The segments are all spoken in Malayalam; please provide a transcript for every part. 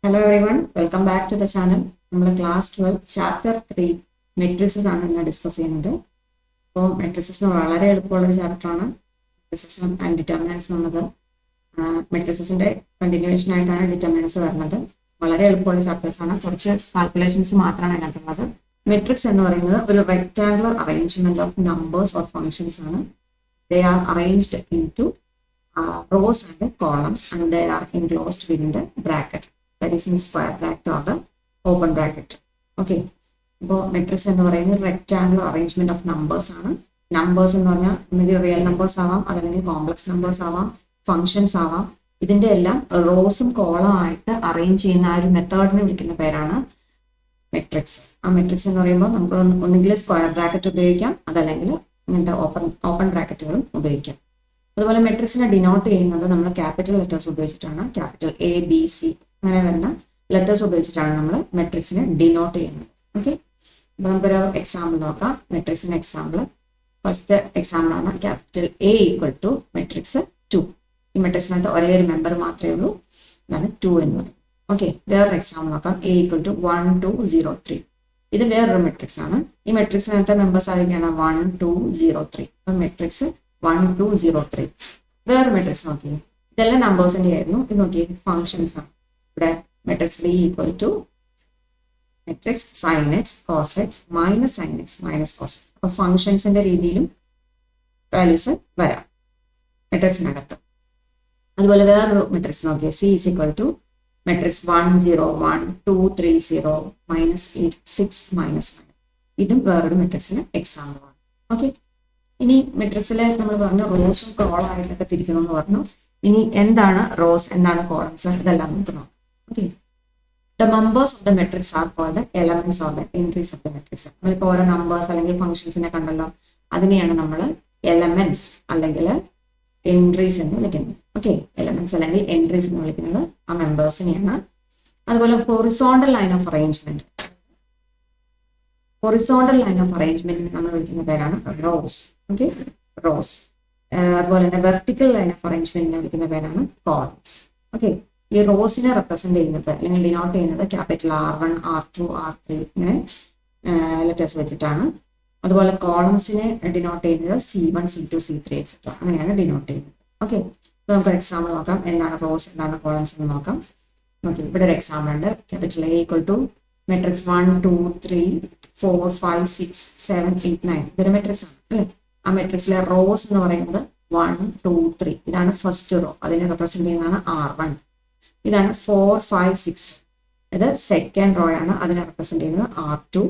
Hello everyone, welcome back to the channel. നമ്മൾ ക്ലാസ് 12 ചാപ്റ്റർ 3 മെട്രിസസ് ആണ് ഇന്ന് ഡിസ്കസ് ചെയ്യുന്നത്. അപ്പോൾ മെട്രിസസ് വളരെ എളുപ്പമുള്ളൊരു ചാപ്റ്ററാണ്. മെട്രിസസും ആൻഡ് ഡിറ്റർമിനൻസും എന്നത് മെട്രിസസിന്റെ കണ്ടിന്യൂവേഷൻ ആയിട്ടാണ് ഡിറ്റർമിനൻസ് വരുന്നത്. വളരെ എളുപ്പമുള്ള ചാപ്റ്റേഴ്സ് ആണ്. കുറച്ച് കാൽക്കുലേഷൻസ് മാത്രമാണ് അതിനകത്തുള്ളത്. മെട്രിക്സ് എന്ന് പറയുന്നത് ഒരു rectangular arrangement of numbers or functions ആണ്. They are arranged in two rows and columns and they are enclosed within the bracket, that is in square bracket or the open bracket. Okay, അപ്പോൾ മെട്രിക്സ് എന്ന് പറയുന്നത് റെക്ടാങ്കുലർ അറേഞ്ച്മെന്റ് ഓഫ് നമ്പേഴ്സ് ആണ്. നമ്പേഴ്സ് എന്ന് പറഞ്ഞാൽ ഒന്നുകിൽ റിയൽ നമ്പേഴ്സ് ആവാം, അതല്ലെങ്കിൽ കോംപ്ലക്സ് നമ്പേഴ്സ് ആവാം, ഫംഗ്ഷൻസ് ആവാം. ഇതിന്റെ എല്ലാം റോസും കോളം ആയിട്ട് അറേഞ്ച് ചെയ്യുന്ന ആ ഒരു മെത്തേഡിനെ വിളിക്കുന്ന പേരാണ് മെട്രിക്സ്. ആ മെട്രിക്സ് എന്ന് പറയുമ്പോൾ നമുക്ക് ഒന്നുകിൽ സ്ക്വയർ ബ്രാക്കറ്റ് ഉപയോഗിക്കാം, അതല്ലെങ്കിൽ ഇങ്ങനത്തെ ഓപ്പൺ ബ്രാക്കറ്റുകളും ഉപയോഗിക്കാം. അതുപോലെ മെട്രിക്സിനെ ഡിനോട്ട് ചെയ്യുന്നത് നമ്മൾ ക്യാപിറ്റൽ ലെറ്റേഴ്സ് ഉപയോഗിച്ചിട്ടാണ്. ക്യാപിറ്റൽ A, B, C അങ്ങനെ വരുന്ന ലെറ്റേഴ്സ് ഉപയോഗിച്ചിട്ടാണ് നമ്മൾ മെട്രിക്സിനെ ഡിനോട്ട് ചെയ്യുന്നത്. ഓക്കെ, അപ്പൊ നമുക്കൊരു എക്സാമ്പിൾ നോക്കാം. മെട്രിക്സിന്റെ എക്സാമ്പിൾ ഫസ്റ്റ് എക്സാമ്പിൾ ആണ് capital A equal to matrix 2. ഈ മെട്രിക്സിനകത്ത് ഒരേ ഒരു മെമ്പർ മാത്രമേ ഉള്ളൂ, അതാണ് 2 എന്ന് പറയുന്നത്. ഓക്കെ, വേറൊരു എക്സാമ്പിൾ നോക്കാം. A equal to 1, 2, 0, 3. ഇത് വേറൊരു മെട്രിക്സ് ആണ്. ഈ മെട്രിക്സിനകത്തെ മെമ്പേഴ്സ് ആയിരിക്കാണ് 1, 2, 0, 3. അപ്പൊ മെട്രിക്സ് 1, 2, 0, 3. വേറെ മെട്രിക്സ് നോക്കിയേ, ഇതെല്ലാം നമ്പേഴ്സിന്റെ ആയിരുന്നു. ഇത് നോക്കിയേ, ഫംഗ്ഷൻസ് ആണ്. ഇവിടെ matrix B equal to matrix sine x cos x minus sine x minus cos x. അപ്പൊ ഫംഗ്ഷൻസിന്റെ രീതിയിലും വാല്യൂസ് വരാം മെട്രിക്സിനകത്ത്. അതുപോലെ വേറൊരു മെട്രിക്സ് നോക്കിയേ, C is equal to matrix 1, 0, 1, 2, 3, 0, minus 8, 6, minus 9. ഇതും വേറൊരു മെട്രിക്സിന് എക്സാമ്പിൾ ആണ്. ഓക്കെ, ഇനി മെട്രിക്സിലെ നമ്മൾ പറഞ്ഞു റോസും കോളം ആയിട്ടൊക്കെ തിരിക്കണം എന്ന് പറഞ്ഞു. ഇനി എന്താണ് റോസ്, എന്താണ് കോളംസ്, ഇതെല്ലാം നമുക്ക് നോക്കാം. Okay, the members of the matrix are called elements of the entries of the matrix. നമ്മളിപ്പോൾ ഓരോ നമ്പേഴ്സ് അല്ലെങ്കിൽ ഫംഗ്ഷൻസിനെ കണ്ടല്ലോ, അതിനെയാണ് നമ്മൾ എലമെന്റ്സ് അല്ലെങ്കിൽ എൻട്രീസ് എന്ന് വിളിക്കുന്നത്. ഓക്കെ, എലമെന്റ്സ് അല്ലെങ്കിൽ എൻട്രീസ് എന്ന് വിളിക്കുന്നത് ആ മെമ്പേഴ്സിനെയാണ്. അതുപോലെ horizontal line of arrangement, horizontal line of അറേഞ്ച്മെന്റിന് നമ്മൾ വിളിക്കുന്ന പേരാണ് റോസ്. Okay, rose. അതുപോലെ തന്നെ വെർട്ടിക്കൽ ലൈൻ ഓഫ് അറേഞ്ച്മെന്റിനെ വിളിക്കുന്ന പേരാണ് കോളംസ്. ഓക്കെ, ഈ റോസിനെ റെപ്രസെന്റ് ചെയ്യുന്നത് അല്ലെങ്കിൽ ഡിനോട്ട് ചെയ്യുന്നത് ക്യാപിറ്റൽ R1, R2, R3 ഇങ്ങനെ ലെറ്റേഴ്സ് വെച്ചിട്ടാണ്. അതുപോലെ കോളംസിനെ ഡിനോട്ട് ചെയ്യുന്നത് C1, C2, C3 എക്സെട്ര അങ്ങനെയാണ് ഡിനോട്ട് ചെയ്യുന്നത്. ഓക്കെ, അപ്പൊ നമുക്ക് എക്സാമ്പിൾ നോക്കാം. എന്താണ് റോസ്, എന്താണ് കോളംസ് എന്ന് നോക്കാം. ഓക്കെ, ഇവിടെ ഒരു എക്സാമ്പിൾ ഉണ്ട്. Capital A equal to matrix 1, 2, 3, 4, 5, 6, 7, 8, 9. ഇതൊരു മെട്രിക്സ് ആണ് അല്ലെ. ആ മെട്രിക്സിലെ റോസ് എന്ന് പറയുന്നത് 1, 2, 3. ഇതാണ് ഫസ്റ്റ് റോ, അതിനെ റെപ്രസെന്റ് ചെയ്യുന്നതാണ് R1. ഇതാണ് 4, 5, 6. ഇത് സെക്കൻഡ് റോ ആണ്, അതിനെ റെപ്രസെന്റ് ചെയ്യുന്നത് R2.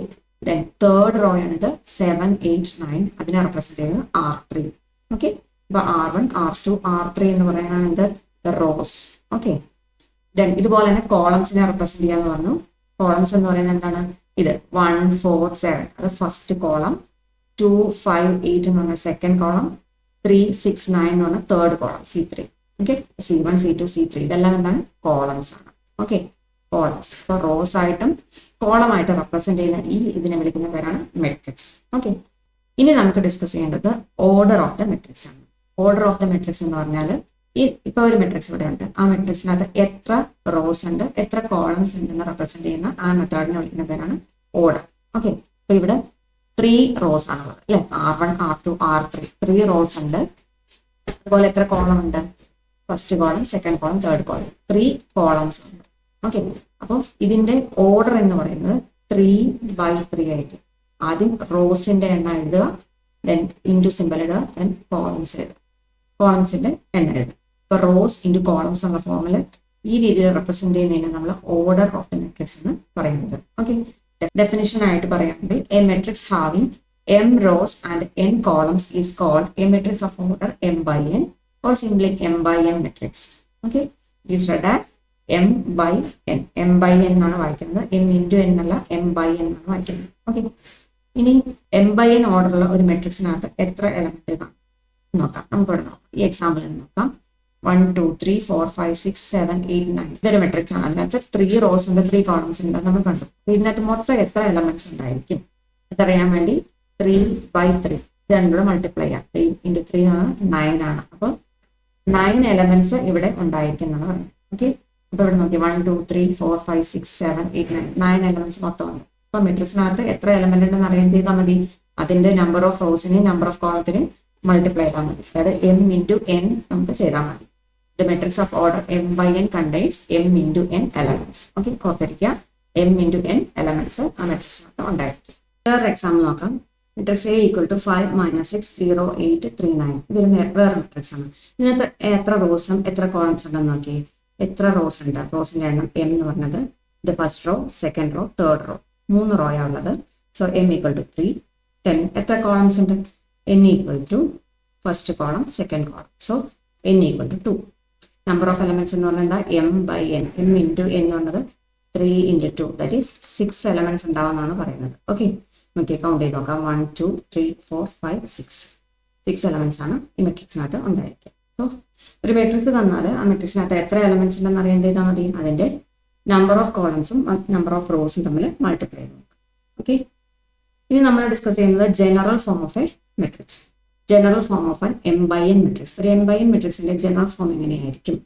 ദെൻ തേർഡ് റോ ആണ് ഇത് 7, 8, 9. അതിനെ റെപ്രസെന്റ് ചെയ്യുന്നത് R3. ഓക്കെ, അപ്പൊ R1, R2, R3 എന്ന് പറയുന്നത് റോസ്. ഓക്കെ, ദെൻ ഇതുപോലെ തന്നെ കോളംസിനെ റെപ്രസെന്റ് ചെയ്യാന്ന് പറഞ്ഞു. കോളംസ് എന്ന് പറയുന്നത് എന്താണ്, ഇത് 1, 4, 7 അത് ഫസ്റ്റ് കോളം, 2, 5, 8 എന്ന് പറഞ്ഞ സെക്കൻഡ് കോളം, 3, 6, 9 എന്ന് പറഞ്ഞ third column C3. Okay, C1, C2, C3 ഇതെല്ലാം എന്താണ്, കോളംസ് ആണ്. Okay, columns. അപ്പൊ റോസ് ആയിട്ടും കോളമായിട്ട് റെപ്രസെന്റ് ചെയ്യുന്ന ഈ ഇതിനെ വിളിക്കുന്ന പേരാണ് മെട്രിക്സ്. ഓക്കെ, ഇനി നമുക്ക് ഡിസ്കസ് ചെയ്യേണ്ടത് ഓർഡർ ഓഫ് ദ മെട്രിക്സ് ആണ്. ഓർഡർ ഓഫ് ദ മെട്രിക്സ് എന്ന് പറഞ്ഞാൽ ഈ ഇപ്പൊ ഒരു മെട്രിക്സ് ഇവിടെ ഉണ്ട്. ആ മെട്രിക്സിനകത്ത് എത്ര റോസ് ഉണ്ട്, എത്ര കോളംസ് ഉണ്ടെന്ന് റെപ്രസെന്റ് ചെയ്യുന്ന ആ മെത്തേഡിനെ വിളിക്കുന്ന പേരാണ് ഓർഡർ. ഓക്കെ, അപ്പൊ ഇവിടെ 3 റോസ് ആണുള്ളത് അല്ലെ. R1, R2, R3 3 റോസ് ഉണ്ട്. അതുപോലെ എത്ര കോളം ഉണ്ട്, first column, second column, third column, 3 columns ഉണ്ട്. ഓക്കെ, അപ്പോൾ ഇതിന്റെ ഓർഡർ എന്ന് പറയുന്നത് 3/3 ആയിട്ട് ആദ്യം റോസിന്റെ എണ്ണം എഴുതുക, ദെൻ ഇൻറ്റു സിമ്പൽ ഇടുക, ദെൻ കോളംസ് എഴുതുക, കോളംസിന്റെ എണ്ണം എഴുതുക. ഇപ്പൊ റോസ് ഇൻറ്റു കോളംസ് എന്ന ഫോമിൽ ഈ രീതിയിൽ റെപ്രസെന്റ് ചെയ്യുന്നതിന് നമ്മൾ ഓർഡർ ഓഫ് ദ മെട്രിക്സ് എന്ന് പറയുന്നത്. ഓക്കെ, ഡെഫിനിഷൻ ആയിട്ട് പറയുന്നത് A matrix having m rows and n columns is called a matrix of order m/n or simply m/n matrix. Okay, it is read as m/n. m/n എന്നാണ് വായിക്കുന്നത്, m into n അല്ല, m/n എന്നാണ് വായിക്കുന്നത്. ഓക്കെ, ഇനി m/n ഓർഡറുള്ള ഒരു മെട്രിക്സിനകത്ത് എത്ര എലമെന്റ് നോക്കാം. നമുക്കിവിടെ നോക്കാം. ഈ എക്സാമ്പിൾ നോക്കാം. 1, 2, 3, 4, 5, 6, 7, 8, 9 ഇതൊരു മെട്രിക്സ് ആണ്. അതിനകത്ത് 3 റോസ് ഉണ്ട്, 3 കോളംസ് ഉണ്ട് നമ്മൾ കണ്ടു. ഇതിനകത്ത് മൊത്തം എത്ര എലമെന്റ്സ് ഉണ്ടായിരിക്കും അതറിയാൻ വേണ്ടി 3/3 ഇത് രണ്ടും മൾട്ടിപ്ലൈ ചെയ്യാം. 3 into 3 ആണ് 9 ആണ്. അപ്പോൾ 9 എലമെന്റ്സ് ഇവിടെ ഉണ്ടായിരിക്കും എന്നാണ് പറയുന്നത്. ഓക്കെ, അപ്പൊ ഇവിടെ നോക്കി 1 2 3 4 5 6 7 8 9 എലമെന്റ്സ് മൊത്തമുണ്ട്. അപ്പൊ മെട്രിക്സിനകത്ത് എത്ര എലമെന്റ് ഉണ്ടെന്ന് അറിയാൻ ചെയ്താൽ മതി, അതിന്റെ നമ്പർ ഓഫ് റോസിനെ നമ്പർ ഓഫ് കോളത്തിന് മൾട്ടിപ്ലൈ ചെയ്താൽ മതി. അതായത് m into n നമുക്ക് ചെയ്താൽ മതി. The matrix of order m by n contains m into n elements. Okay, ഓർത്തിരിക്കുക m into n elements ആ മെട്രിക്സിനകത്ത് ഉണ്ടായിരിക്കും. വേറൊരു എക്സാമ്പിൾ നോക്കാം. Matrix A equal to 5 minus 6 0 8 3 9. ഇതൊരു വേറെ മെട്രിക്സ് ആണ്. ഇതിനകത്ത് എത്ര റോസും എത്ര കോളംസ് ഉണ്ടെന്ന് നോക്കി. എത്ര റോസ് ഉണ്ട്? റോസിന്റെ എണ്ണം m എന്ന് പറഞ്ഞത് ഇത് first raw, second row, third row, 3 റോയാണ് ഉള്ളത്. So m equal to 3. 10. എത്ര കോളംസ് ഉണ്ട്? n equal to first column, second column. So n equal to 2. Number of elements എന്ന് പറഞ്ഞാൽ എന്താ? m by n. m into n എന്ന് പറഞ്ഞത് 3 into 2, ദാറ്റ് ഈസ് 6 എലമെന്റ്സ് ഉണ്ടാവുമെന്നാണ് പറയുന്നത്. ഓക്കെ, നമുക്ക് കൗണ്ട് ചെയ്ത് നോക്കാം. 1 2 3 4 5 6 എലമെന്റ്സ് ആണ് ഈ മെട്രിക്സിനകത്ത് ഉണ്ടായിരിക്കുക. സോ ഒരു മെട്രിക്സ് തന്നാൽ ആ മെട്രിക്സിനകത്ത് എത്ര എലമെന്റ്സ് ഉണ്ടെന്ന് അറിയാൻ ചെയ്താൽ മതി, അതിന്റെ നമ്പർ ഓഫ് കോളംസും നമ്പർ ഓഫ് റോസും തമ്മിൽ മൾട്ടിപ്ലൈ ചെയ്ത് നോക്കാം. ഓക്കെ, ഇനി നമ്മൾ ഡിസ്കസ് ചെയ്യുന്നത് general form of A matrix. General form of an m by n matrix. ഒരു m by n മെട്രിക്സിന്റെ ജനറൽ ഫോം എങ്ങനെയായിരിക്കും?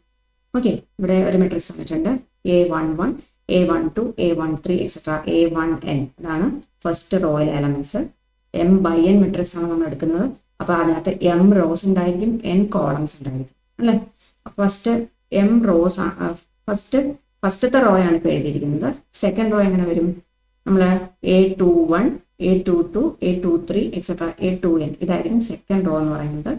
ഓക്കെ, ഇവിടെ ഒരു മെട്രിക്സ് തന്നിട്ടുണ്ട്. A11 A12 A13 etcetera A1n. ഇതാണ് ഫസ്റ്റ് റോയിലെ elements. m by n matrix ആണ് നമ്മൾ എടുക്കുന്നത്. അപ്പൊ അതിനകത്ത് m റോസ് ഉണ്ടായിരിക്കും, n കോളംസ് ഉണ്ടായിരിക്കും അല്ലെ. ഫസ്റ്റ് m റോസ് ഫസ്റ്റത്തെ റോ ആണ് ഇപ്പൊ എഴുതിയിരിക്കുന്നത്. സെക്കൻഡ് റോ എങ്ങനെ വരും? നമ്മൾ A21 A22 A23 etcetera A2n ഇതായിരിക്കും സെക്കൻഡ് റോ എന്ന് പറയുന്നത്.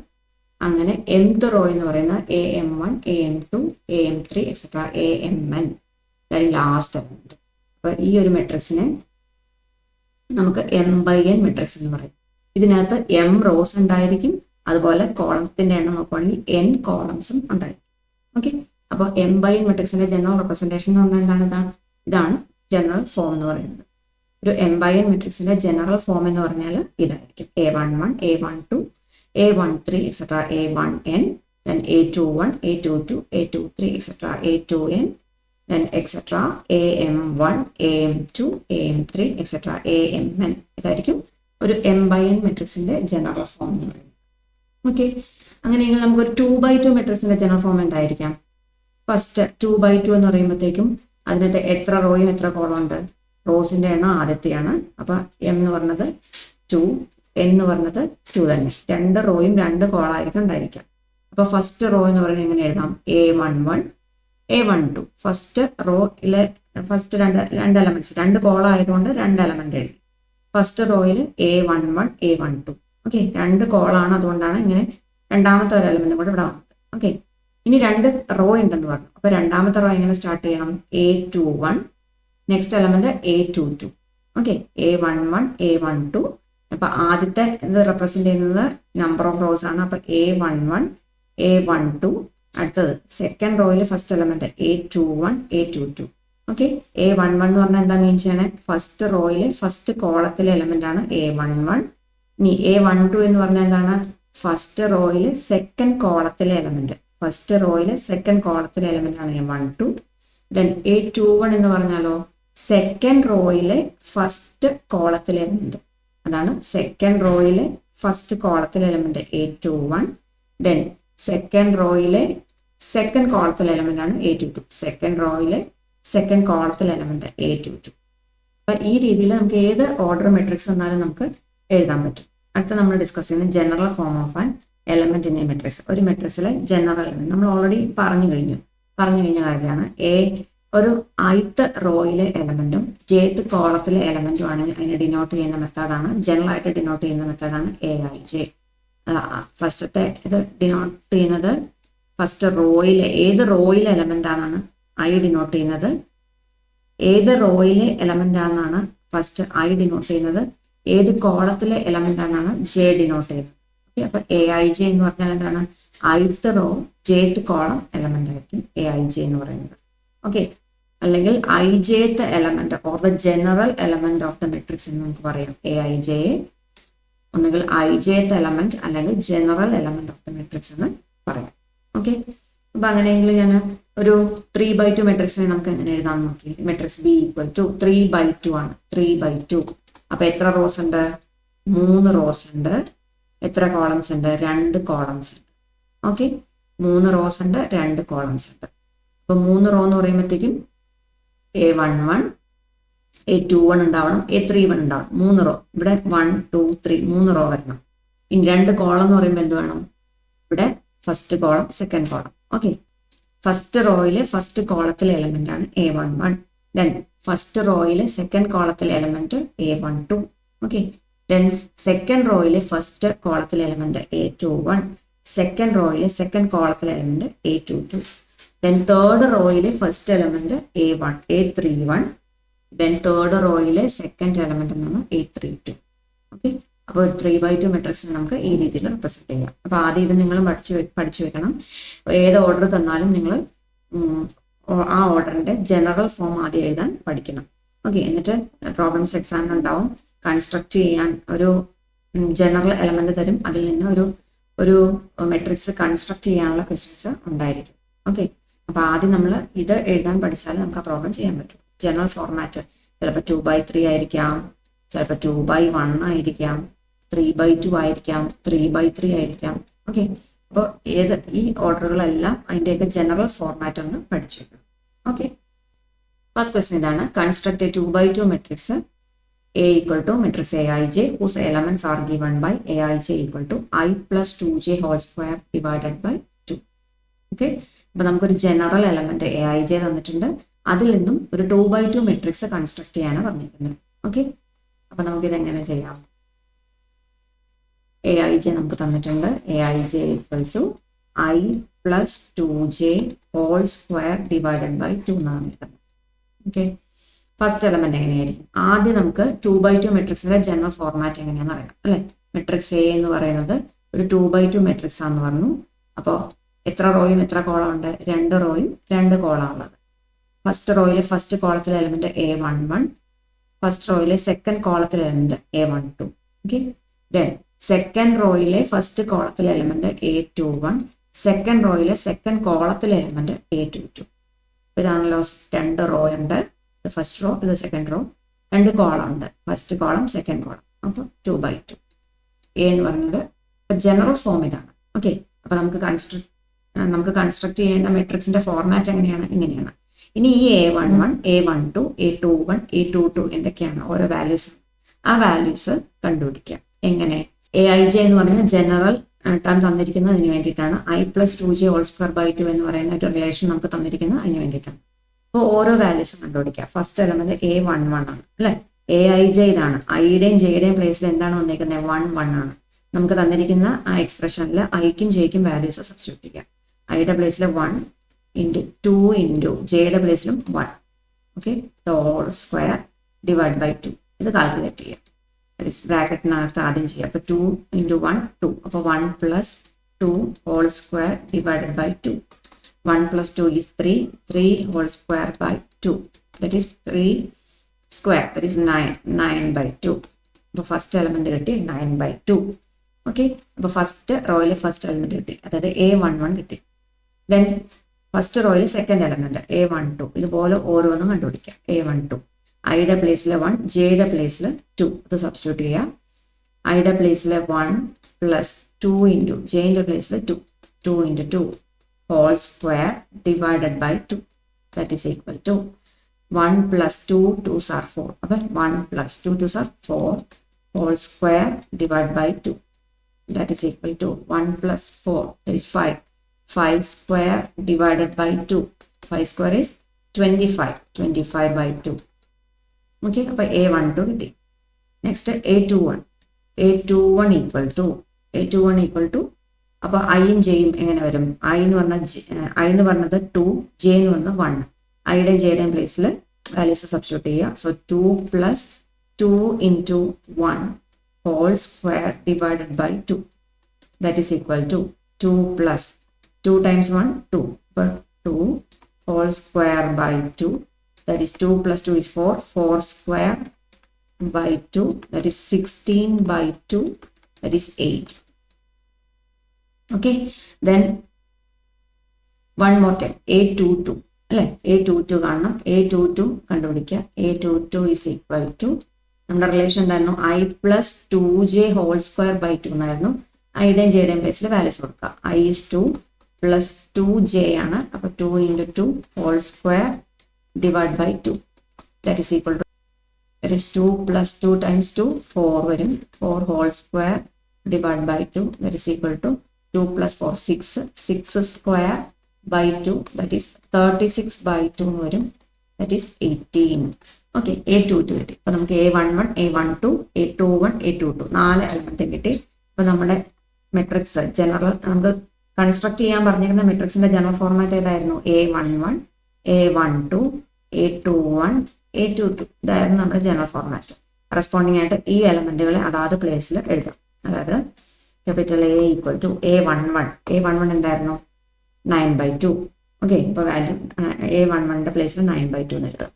അങ്ങനെ mth റോ എന്ന് പറയുന്നത് AM1 AM2 AM3 etcetera AMn ഇതായിരിക്കും ലാസ്റ്റ് എലമെന്റ്. അപ്പൊ ഈ ഒരു മെട്രിക്സിനെ നമുക്ക് m by n മെട്രിക്സ് എന്ന് പറയും. ഇതിനകത്ത് m റോസ് ഉണ്ടായിരിക്കും, അതുപോലെ കോളത്തിന്റെ എണ്ണം നോക്കുവാണെങ്കിൽ n കോളംസും ഉണ്ടായിരിക്കും. ഓക്കെ, അപ്പൊ m by n മെട്രിക്സിന്റെ ജനറൽ റെപ്രസെന്റേഷൻ എന്ന് പറഞ്ഞാൽ എന്താണ്? ഇതാണ് ജനറൽ ഫോം എന്ന് പറയുന്നത്. ഒരു m by n മെട്രിക്സിന്റെ ജനറൽ ഫോം എന്ന് പറഞ്ഞാൽ ഇതായിരിക്കും. A11 A12 A13 etcetera A1n, then A21 A22 A23 etcetera A2n, then etc. AM1 AM2 AM3 etcetera AMn ഇതായിരിക്കും ഒരു m by n മെട്രിക്സിന്റെ ജനറൽ ഫോം എന്ന് പറയുന്നത്. ഓക്കെ, അങ്ങനെയെങ്കിൽ നമുക്ക് ഒരു 2x2 മെട്രിക്സിന്റെ ജനറൽ ഫോം എന്തായിരിക്കാം? ഫസ്റ്റ് 2x2 എന്ന് പറയുമ്പോഴത്തേക്കും അതിനകത്ത് എത്ര റോയും എത്ര കോളം ഉണ്ട്? റോസിന്റെ എണ്ണം ആദ്യത്തെയാണ്. അപ്പൊ m എന്ന് പറഞ്ഞത് 2, n എന്ന് പറഞ്ഞത് 2 തന്നെ. 2 റോയും 2 കോളായിരിക്കും ഉണ്ടായിരിക്കാം. അപ്പൊ ഫസ്റ്റ് റോ എന്ന് പറയുന്നത് എങ്ങനെ എഴുതാം? A11 A12. ഫസ്റ്റ് റോയിലെ ഫസ്റ്റ് രണ്ട് എലമെന്റ്സ് 2 കോളം ആയതുകൊണ്ട് 2 എലമെന്റ് എഴുതി. First റോയിൽ A11 A12. ഓക്കെ, 2 കോളാണ്, അതുകൊണ്ടാണ് ഇങ്ങനെ രണ്ടാമത്തെ ഒരു എലമെന്റ് കൂടെ ഇവിടെ വന്നത്. ഓക്കെ, ഇനി 2 റോ ഉണ്ടെന്ന് പറഞ്ഞു. അപ്പൊ രണ്ടാമത്തെ റോ എങ്ങനെ സ്റ്റാർട്ട് ചെയ്യണം? A21 next element A22. Okay, A11 A12. അപ്പൊ ആദ്യത്തെ ഇത് റെപ്രസെന്റ് ചെയ്യുന്നത് നമ്പർ ഓഫ് റോസ് ആണ്. അപ്പൊ A11 A12. അടുത്തത് സെക്കൻഡ് റോയിൽ first element A21 A22. Okay, A11 എന്ന് പറഞ്ഞാൽ എന്താ മീൻ ചെയ്യണേ? ഫസ്റ്റ് റോയിലെ ഫസ്റ്റ് കോളത്തിലെ എലമെന്റ് ആണ് A11. ഇനി A12 എന്ന് പറഞ്ഞാൽ എന്താണ്? ഫസ്റ്റ് റോയിലെ സെക്കൻഡ് കോളത്തിലെ എലമെന്റ്. ഫസ്റ്റ് റോയിലെ സെക്കൻഡ് കോളത്തിലെ എലമെന്റ് ആണ് A12. ദെൻ A21 എന്ന് പറഞ്ഞാലോ സെക്കൻഡ് റോയിലെ ഫസ്റ്റ് കോളത്തിലെ എലമെന്റ്. അതാണ് സെക്കൻഡ് റോയിലെ ഫസ്റ്റ് കോളത്തിലെ എലമെന്റ് A21. ദെൻ സെക്കൻഡ് റോയിലെ സെക്കൻഡ് കോളത്തിലെ എലമെന്റ് ആണ് A22. സെക്കൻഡ് റോയിലെ സെക്കൻഡ് കോളത്തിലെ എലമെന്റ് A22. അപ്പൊ ഈ രീതിയിൽ നമുക്ക് ഏത് ഓർഡർ മെട്രിക്സ് വന്നാലും നമുക്ക് എഴുതാൻ പറ്റും. അടുത്ത നമ്മൾ ഡിസ്കസ് ചെയ്യുന്ന general form of an element in A matrix. ഒരു മെട്രിക്സിലെ ജനറൽ എലമെന്റ് നമ്മൾ ഓൾറെഡി പറഞ്ഞു കഴിഞ്ഞ കാര്യമാണ്. ഒരു ith റോയിലെ എലമെന്റും jth കോളത്തിലെ എലമെന്റും ആണെങ്കിൽ അതിനെ ഡിനോട്ട് ചെയ്യുന്ന മെത്തേഡാണ്, ജനറൽ ആയിട്ട് ഡിനോട്ട് ചെയ്യുന്ന മെത്തേഡാണ് AIJ. ഫസ്റ്റത്തെ ഇത് ഡിനോട്ട് ചെയ്യുന്നത് ഫസ്റ്റ് റോയിലെ ഏത് റോയിലെ എലമെന്റ് ആണെന്നാണ് I ഡിനോട്ട് ചെയ്യുന്നത്. ഏത് റോയിലെ എലമെന്റ് ആണെന്നാണ് ഫസ്റ്റ് I ഡിനോട്ട് ചെയ്യുന്നത്. ഏത് കോളത്തിലെ എലമെന്റ് ആണെന്നാണ് J ഡിനോട്ട് ചെയ്യുന്നത്. ഓക്കെ, അപ്പൊ AIJ എന്ന് പറഞ്ഞാൽ എന്താണ്? ith row jth column element ആയിരിക്കും AIJ എന്ന് പറയുന്നത്. ഓക്കെ, അല്ലെങ്കിൽ ijth element or the general element of the matrix എന്ന് നമുക്ക് പറയാം. AIJ ഒന്നുകിൽ ijth എലമെന്റ് അല്ലെങ്കിൽ general element of the matrix എന്ന് പറയാം. ഓക്കെ, അപ്പൊ അങ്ങനെയെങ്കിൽ ഞാൻ ഒരു 3x2 മെട്രിക്സിനെ നമുക്ക് എങ്ങനെ എഴുതാൻ നോക്കി. Matrix B equal to 3x2 ആണ്. 3x2. അപ്പൊ എത്ര റോസ് ഉണ്ട്? 3 റോസ് ഉണ്ട്. എത്ര കോളംസ് ഉണ്ട്? 2 കോളംസ് ഉണ്ട്. ഓക്കെ, 3 റോസ് ഉണ്ട്, 2 കോളംസ് ഉണ്ട്. അപ്പോൾ 3 റോ എന്ന് പറയുമ്പോഴത്തേക്കും A11 A21 ഉണ്ടാവണം, A31 ഉണ്ടാവണം. 3 റോ. ഇവിടെ 1 2 3 3 റോ വരണം. ഇനി 2 കോളം എന്ന് പറയുമ്പോൾ എന്ത് വേണം? ഇവിടെ first column second column. Okay, first റോയിലെ ഫസ്റ്റ് കോളത്തിലെ എലമെന്റ് ആണ് A11. ദെൻ ഫസ്റ്റ് റോയിലെ സെക്കൻഡ് കോളത്തിലെ element A12. Okay, then second റോയിലെ ഫസ്റ്റ് കോളത്തിലെ എലമെന്റ് A21. സെക്കൻഡ് റോയിലെ സെക്കൻഡ് കോളത്തിലെ എലമെന്റ് A22. ദെൻ തേർഡ് റോയിലെ first element A31. Then third റോയിലെ സെക്കൻഡ് എലമെന്റ് എന്നാണ് A32. ഓക്കെ, അപ്പോൾ 3x2 മെട്രിക്സിനെ നമുക്ക് ഈ രീതിയിൽ റിപ്രസെന്റ് ചെയ്യാം. അപ്പോൾ ആദ്യം ഇത് നിങ്ങൾ പഠിച്ചു വെക്കണം. ഏത് ഓർഡർ തന്നാലും നിങ്ങൾ ആ ഓർഡറിന്റെ ജനറൽ ഫോം ആദ്യം എഴുതാൻ പഠിക്കണം. ഓക്കെ, എന്നിട്ട് പ്രോബ്ലംസ് എക്സാമിന് ഉണ്ടാവും. കൺസ്ട്രക്ട് ചെയ്യാൻ ഒരു ജനറൽ എലമെന്റ് തരും, അതിൽ നിന്ന് ഒരു മെട്രിക്സ് കൺസ്ട്രക്ട് ചെയ്യാനുള്ള ക്വസ്റ്റ്യൻസ് ഉണ്ടായിരിക്കും. ഓക്കെ, അപ്പോൾ ആദ്യം നമ്മൾ ഇത് എഴുതാൻ പഠിച്ചാൽ നമുക്ക് ആ പ്രോബ്ലം ചെയ്യാൻ പറ്റും. ജനറൽ ഫോർമാറ്റ് ചിലപ്പോൾ 2x3 ആയിരിക്കാം, ചിലപ്പോൾ 2x1 ആയിരിക്കാം, 3x2 ആയിരിക്കാം, 3x3 ആയിരിക്കാം. ഓക്കെ, അപ്പോൾ ഈ ഓർഡറുകളെല്ലാം അതിൻ്റെയൊക്കെ ജനറൽ ഫോർമാറ്റ് ഒന്ന് പഠിച്ചു വെക്കണം. ഓക്കെ, ഫസ്റ്റ് ക്വസ്റ്റ്യൻ ഇതാണ്. Construct A 2x2 matrix A equal to matrix Aij whose elements are given by Aij equal to I plus 2j whole square divided by 2. Okay, അപ്പോൾ നമുക്കൊരു ജനറൽ എലമെന്റ് Aij തന്നിട്ടുണ്ട്. അതിൽ നിന്നും ഒരു 2x2 മെട്രിക്സ് കൺസ്ട്രക്ട് ചെയ്യാനാണ് പറഞ്ഞിരിക്കുന്നത്. ഓക്കെ, അപ്പോൾ നമുക്കിത് എങ്ങനെ ചെയ്യാം? Aij നമുക്ക് തന്നിട്ടുണ്ട്. Aij equal to I plus 2j whole square divided by 2 എന്നാണ് തന്നിരിക്കുന്നത്. ഓക്കെ, ഫസ്റ്റ് എലമെന്റ് എങ്ങനെയായിരിക്കും? ആദ്യം നമുക്ക് 2x2 മെട്രിക്സിന്റെ ജനറൽ ഫോർമാറ്റ് എങ്ങനെയാണെന്ന് അറിയണം അല്ലെ. മെട്രിക്സ് എ എന്ന് പറയുന്നത് ഒരു 2x2 മെട്രിക്സ് ആണെന്ന് പറഞ്ഞു. അപ്പോൾ എത്ര റോയും എത്ര കോളം ഉണ്ട്? 2 റോയും 2 കോളം ഉള്ളത്. ഫസ്റ്റ് റോയിലെ ഫസ്റ്റ് കോളത്തിലെ എലമെന്റ് A11, ഫസ്റ്റ് റോയിലെ സെക്കൻഡ് കോളത്തിലെ element A12. Okay, then second റോയിലെ ഫസ്റ്റ് കോളത്തിലെ എലമെന്റ് A21, സെക്കൻഡ് റോയിലെ സെക്കൻഡ് കോളത്തിലെ എലമെന്റ് A22. ഇതാണല്ലോ 2 റോ ഉണ്ട്. ഇത് ഫസ്റ്റ് റോ, ഇത് സെക്കൻഡ് റോ, 2 കോളം ഉണ്ട്. First column second column. അപ്പോൾ 2x2 എ എന്ന് പറയുന്നത് ജനറൽ ഫോം ഇതാണ്. ഓക്കെ, അപ്പോൾ നമുക്ക് കൺസ്ട്രക്ട് ചെയ്യേണ്ട മെട്രിക്സിന്റെ ഫോർമാറ്റ് എങ്ങനെയാണ്? ഇങ്ങനെയാണ്. ഇനി ഈ A11, A12, A21, A22 എന്തൊക്കെയാണ് ഓരോ വാല്യൂസ്? ആ വാല്യൂസ് കണ്ടുപിടിക്കാം. എങ്ങനെ? Aij എന്ന് പറയുന്ന ജനറൽ ടേം തന്നിരിക്കുന്നത് അതിന് വേണ്ടിയിട്ടാണ്. I plus 2j whole square by 2 എന്ന് പറയുന്ന ഒരു റിലേഷൻ നമുക്ക് തന്നിരിക്കുന്നത് അതിന് വേണ്ടിയിട്ടാണ്. അപ്പോൾ ഓരോ വാല്യൂസും കണ്ടുപിടിക്കാം. ഫസ്റ്റ് എലമെന്റ് A11 ആണ് അല്ലെ. Aij ഇതാണ്. ഐയുടെയും ജെയുടെയും പ്ലേസിൽ എന്താണ് വന്നിരിക്കുന്നത്? 1 1 ആണ്. നമുക്ക് തന്നിരിക്കുന്ന ആ എക്സ്പ്രഷനിൽ ഐക്കും ജെയ്ക്കും വാല്യൂസ് സബ്സ്റ്റിറ്റ്യൂട്ട് ചെയ്യാം. ഐയുടെ പ്ലേസിൽ 1 into 2 into ജെയുടെ പ്ലേസിലും 1. Okay, the whole square divide by 2. ഇത് കാൽക്കുലേറ്റ് ചെയ്യാം. ബ്രാക്കറ്റിനകത്ത് ആദ്യം ചെയ്യാം. അപ്പോൾ 2 into 1 2. അപ്പോൾ 1 plus 2 whole square divided by 2. 1 plus 2 is 3. 3 whole square by 2. That is 3 square. That is 9. 9 by 2. അപ്പോൾ ഫസ്റ്റ് എലമെന്റ് കിട്ടി 9 by 2. ഓക്കെ, അപ്പോൾ ഫസ്റ്റ് റോയിലെ ഫസ്റ്റ് എലമെന്റ് കിട്ടി, അതായത് A11 കിട്ടി. ദെൻ ഫസ്റ്റ് റോയിലെ സെക്കൻഡ് എലമെന്റ് A12. ഇതുപോലെ ഓരോന്നും കണ്ടുപിടിക്കാം. A12 ഐയുടെ പ്ലേസിൽ 1, ജെയുടെ പ്ലേസിൽ 2. ഇത് സബ്സ്റ്റിറ്റ്യൂട്ട് ചെയ്യാം. ഐയുടെ പ്ലേസിൽ 1 plus 2 into ജെയുടെ പ്ലേസിൽ 2. 2 into 2 whole square divided by 2. That is equal to 1 plus 2 2s are 4. അപ്പോൾ 1 plus 2 2s are 4 whole square divided by 2. That is equal to 1 plus 4. That is 5. 5 square divided by 2. 5 square is 25. 25 by 2. Okay, അപ്പോൾ A12 കിട്ടി. Next A21. A21 equal to അപ്പോൾ ഐയും ജെയും എങ്ങനെ വരും? ഐ എന്ന് പറഞ്ഞത് 2, ജെ എന്ന് പറഞ്ഞത് 1. ഐയുടെയും ജെയുടെയും പ്ലേസിൽ വാല്യൂസ് സബ്സ്റ്റിറ്റ്യൂട്ട് ചെയ്യുക. So 2 plus 2 into 1 whole square divided by 2. That is equal to 2 plus 2 times 1 2. But 2 whole square by 2. That is 2 plus 2 is 4. 4 square by 2. That is 16 by 2. That is 8. Okay. Then one more time. A22. അല്ലേ, A22 കാണണം. A22 കണ്ടുപിടിക്കുക. A22 is equal to നമ്മുടെ റിലേഷൻ എന്തായിരുന്നു? I plus 2j whole square by 2 എന്നായിരുന്നു. ഐയുടെയും ജെയുടെയും പ്ലേസിൽ വാല്യൂസ് കൊടുക്കുക. I is 2, പ്ലസ് 2j ആണ്. അപ്പോൾ 2 into 2 whole square divided by 2. That is equal to, that is 2 plus 2 times 2, 4 വരും. 4 whole square divided by 2. That is equal to 2 plus 4, 6. 6 square by 2. That is 36 by 2 വരും. That is 18. ഓക്കെ, A22 കിട്ടി. അപ്പോൾ നമുക്ക് A11, A12, A21, A22 4 element കിട്ടി. അപ്പോൾ നമ്മുടെ മെട്രിക്സ് ജനറൽ നമുക്ക് കൺസ്ട്രക്ട് ചെയ്യാൻ പറഞ്ഞിരുന്ന മെട്രിക്സിന്റെ ജനറൽ ഫോർമാറ്റ് ഏതായിരുന്നു? A11, A12, A21, A22. ഇതായിരുന്നു നമ്മുടെ ജനറൽ ഫോർമാറ്റ്. കറസ്പോണ്ടിങ് ആയിട്ട് ഈ എലമെന്റുകളെ അതാത് പ്ലേസിൽ എഴുതാം. അതായത് capital A equal to A11 എന്തായിരുന്നു? 9/2. ഓക്കെ, ഇപ്പോൾ വാല്യൂ A11ന്റെ പ്ലേസിൽ 9/2 എന്ന് എഴുതാം.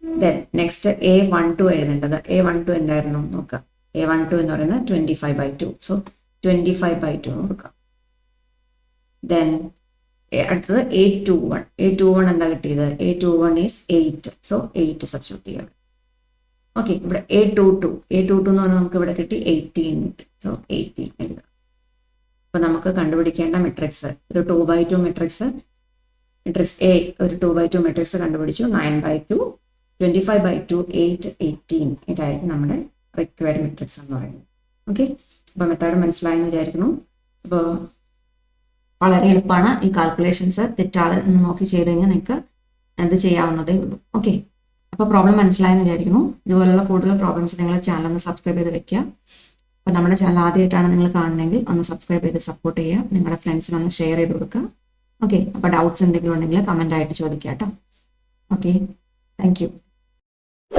ദെൻ നെക്സ്റ്റ് A12 എഴുതേണ്ടത്. A12 എന്തായിരുന്നു നോക്കാം. A12 എന്ന് പറയുന്നത് 25/2. സോ 25/2 എന്ന് കൊടുക്കാം. ദെൻ അടുത്തത് A21 എന്താ കിട്ടിയത്? A21 is 8. സോ 8 സബ്സ്റ്റിറ്റ്യൂട്ട് ചെയ്യാം. ഓക്കെ, ഇവിടെ A22 എന്ന് പറഞ്ഞാൽ നമുക്ക് ഇവിടെ കിട്ടി 18 കിട്ടി. സോ 18 എഴുതാം. അപ്പൊ നമുക്ക് കണ്ടുപിടിക്കേണ്ട മെട്രിക്സ് ഒരു 2/2 മെട്രിക്സ് A ഒരു 2/2 മെട്രിക്സ് കണ്ടുപിടിച്ചു. 9/2, 25/2, 8, 18 ഇതായിരിക്കും നമ്മുടെ റിക്വയർഡ് മെട്രിക്സ് എന്ന് പറയുന്നത്. ഓക്കെ, അപ്പൊ മെത്തേഡ് മനസ്സിലായെന്ന് വിചാരിക്കുന്നു. അപ്പോൾ വളരെ എളുപ്പമാണ്. ഈ കാൽക്കുലേഷൻസ് തെറ്റാതെ നോക്കി ചെയ്ത് കഴിഞ്ഞാൽ നിങ്ങൾക്ക് അത് ചെയ്യാവുന്നതേ ഉള്ളൂ. ഓക്കെ, അപ്പോൾ പ്രോബ്ലം മനസ്സിലായെന്ന് വിചാരിക്കുന്നു. ഇതുപോലുള്ള കൂടുതൽ പ്രോബ്ലംസ് നിങ്ങളുടെ ചാനൽ ഒന്ന് സബ്സ്ക്രൈബ് ചെയ്ത് വെക്കുക. അപ്പോൾ നമ്മുടെ ചാനൽ ആദ്യമായിട്ടാണ് നിങ്ങൾ കാണുന്നതെങ്കിൽ ഒന്ന് സബ്സ്ക്രൈബ് ചെയ്ത് സപ്പോർട്ട് ചെയ്യുക. നിങ്ങളുടെ ഫ്രണ്ട്സിനൊന്ന് ഷെയർ ചെയ്ത് കൊടുക്കുക. ഓക്കെ, അപ്പോൾ ഡൗട്ട്സ് എന്തെങ്കിലും ഉണ്ടെങ്കിൽ കമൻ്റ് ആയിട്ട് ചോദിക്കാം കേട്ടോ. Okay, thank you.